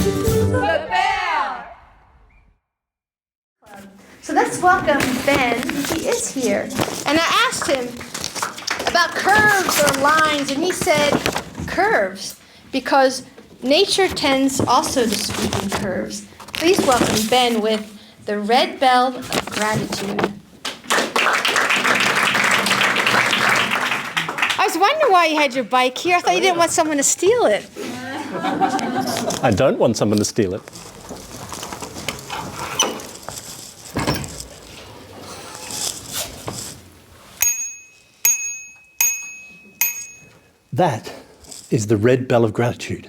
The bEAR! So let's welcome Ben. He is here. And I asked him about curves or lines, and he said curves, because nature tends also to speak in curves. Please welcome Ben with the red bell of gratitude. I was wondering why you had your bike here. I thought you didn't want someone to steal it. I don't want someone to steal it. That is the red bell of gratitude.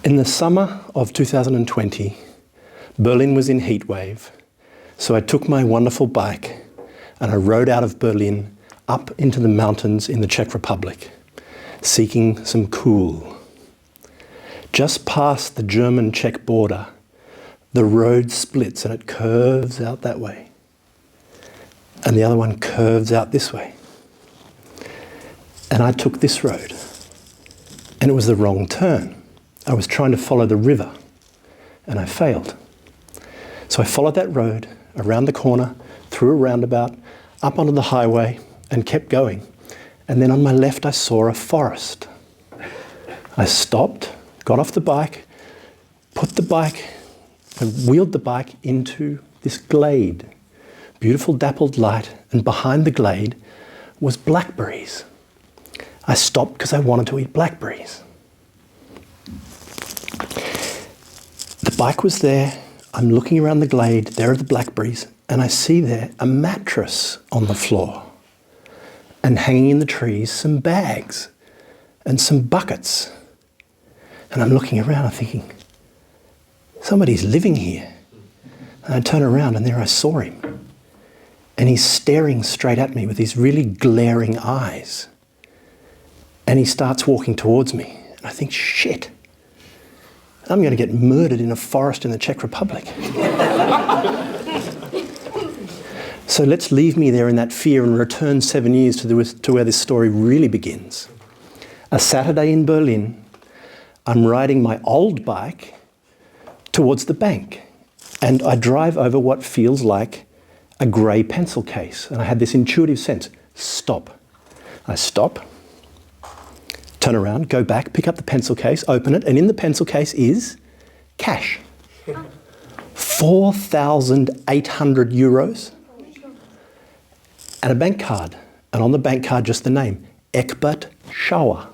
In the summer of 2020, Berlin was in heat wave, so I took my wonderful bike and I rode out of Berlin up into the mountains in the Czech Republic, seeking some cool. Just past the German-Czech border, the road splits and it curves out that way, and the other one curves out this way. And I took this road, and it was the wrong turn. I was trying to follow the river, and I failed. So I followed that road around the corner, through a roundabout, up onto the highway, and kept going. And then on my left, I saw a forest. I stopped, got off the bike, wheeled the bike into this glade. Beautiful dappled light, and behind the glade was blackberries. I stopped because I wanted to eat blackberries. The bike was there. I'm looking around the glade. There are the blackberries. And I see there a mattress on the floor. And hanging in the trees, some bags and some buckets. And I'm looking around, I'm thinking, somebody's living here. And I turn around and there I saw him. And he's staring straight at me with these really glaring eyes. And he starts walking towards me. And I think, shit, I'm going to get murdered in a forest in the Czech Republic. So let's leave me there in that fear and return 7 years to where this story really begins. A Saturday in Berlin, I'm riding my old bike towards the bank. And I drive over what feels like a grey pencil case. And I had this intuitive sense, stop. I stop. Turn around, go back, pick up the pencil case, open it, and in the pencil case is cash. 4,800 euros and a bank card. And on the bank card, just the name, Eckbert Schauer.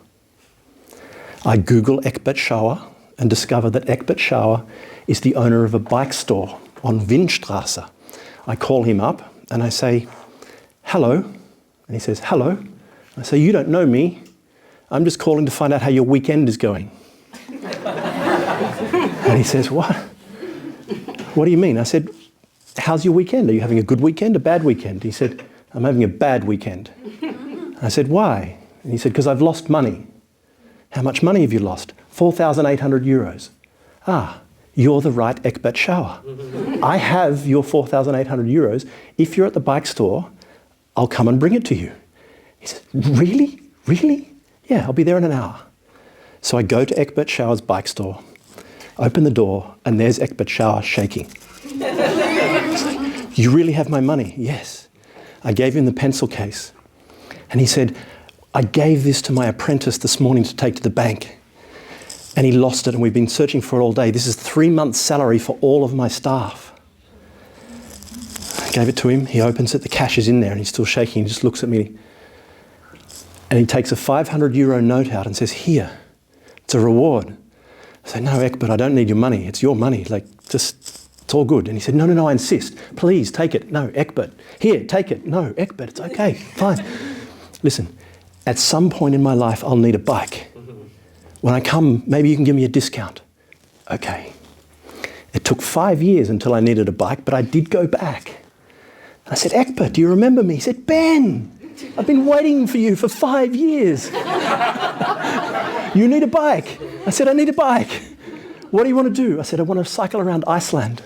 I Google Eckbert Schauer and discover that Eckbert Schauer is the owner of a bike store on Windstraße. I call him up and I say, hello. And he says, hello. I say, you don't know me. I'm just calling to find out how your weekend is going. And he says, what? What do you mean? I said, how's your weekend? Are you having a good weekend, a bad weekend? He said, I'm having a bad weekend. I said, why? And he said, because I've lost money. How much money have you lost? 4,800 euros. Ah, you're the right Eckbert Schauer. I have your 4,800 euros. If you're at the bike store, I'll come and bring it to you. He said, really? Really? Yeah, I'll be there in an hour. So I go to Eckbert Schauer's bike store, open the door, and there's Eckbert Schauer shaking. You really have my money? Yes. I gave him the pencil case. And he said, I gave this to my apprentice this morning to take to the bank. And he lost it, and we've been searching for it all day. This is 3 months' salary for all of my staff. I gave it to him. He opens it. The cash is in there, and he's still shaking. He just looks at me. And he takes a 500 euro note out and says, here, it's a reward. I said, no, Eckbert, I don't need your money. It's your money. It's all good. And he said, no, I insist. Please, take it. No, Eckbert. Here, take it. No, Eckbert, it's okay. Fine. Listen, at some point in my life, I'll need a bike. When I come, maybe you can give me a discount. Okay. It took 5 years until I needed a bike, but I did go back. I said, Eckbert, do you remember me? He said, Ben, I've been waiting for you for 5 years. You need a bike. I said, I need a bike. What do you want to do? I said, I want to cycle around Iceland.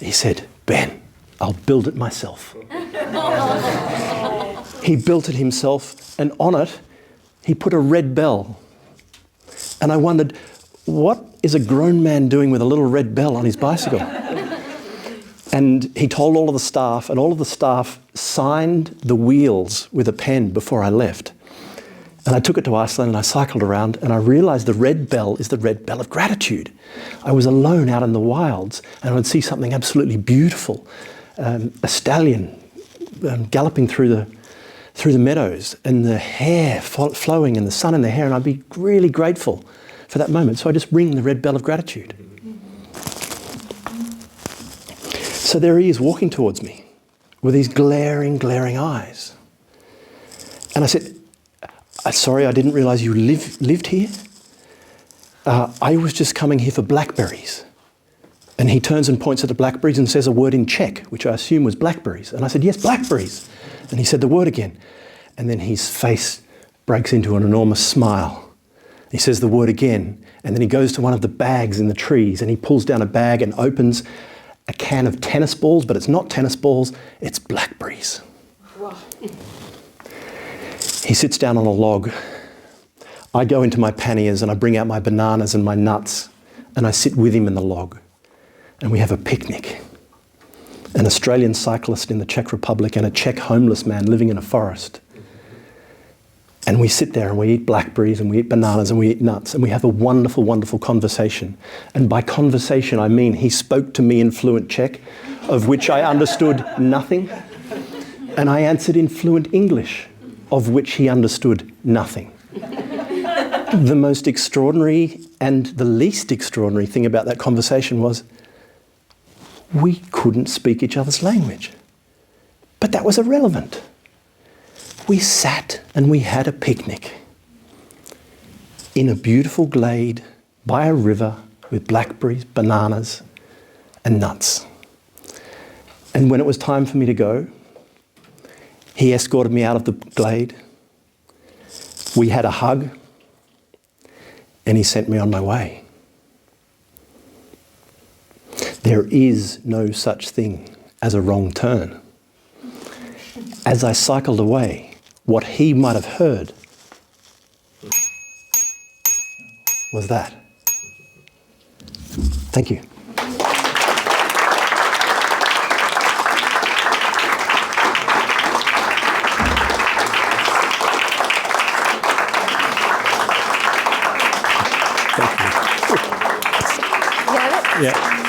He said, Ben, I'll build it myself. He built it himself, and on it, he put a red bell. And I wondered, what is a grown man doing with a little red bell on his bicycle? And he told all of the staff, and all of the staff signed the wheels with a pen before I left. And I took it to Iceland and I cycled around and I realised the red bell is the red bell of gratitude. I was alone out in the wilds and I would see something absolutely beautiful, a stallion galloping through the meadows and the hair flowing and the sun in the hair, and I'd be really grateful for that moment. So I just ring the red bell of gratitude. So there he is walking towards me with these glaring, glaring eyes. And I said, sorry, I didn't realise you lived here. I was just coming here for blackberries. And he turns and points at the blackberries and says a word in Czech, which I assume was blackberries. And I said, yes, blackberries. And he said the word again. And then his face breaks into an enormous smile. He says the word again. And then he goes to one of the bags in the trees and he pulls down a bag and opens a can of tennis balls, but it's not tennis balls, it's blackberries. Wow. He sits down on a log. I go into my panniers and I bring out my bananas and my nuts and I sit with him in the log and we have a picnic. An Australian cyclist in the Czech Republic and a Czech homeless man living in a forest. And we sit there and we eat blackberries and we eat bananas and we eat nuts and we have a wonderful, wonderful conversation. And by conversation, I mean he spoke to me in fluent Czech, of which I understood nothing. And I answered in fluent English, of which he understood nothing. The most extraordinary and the least extraordinary thing about that conversation was we couldn't speak each other's language. But that was irrelevant. We sat and we had a picnic in a beautiful glade by a river with blackberries, bananas and nuts. And when it was time for me to go, he escorted me out of the glade. We had a hug and he sent me on my way. There is no such thing as a wrong turn. As I cycled away, what he might have heard was that. Thank you. Got it? Yeah.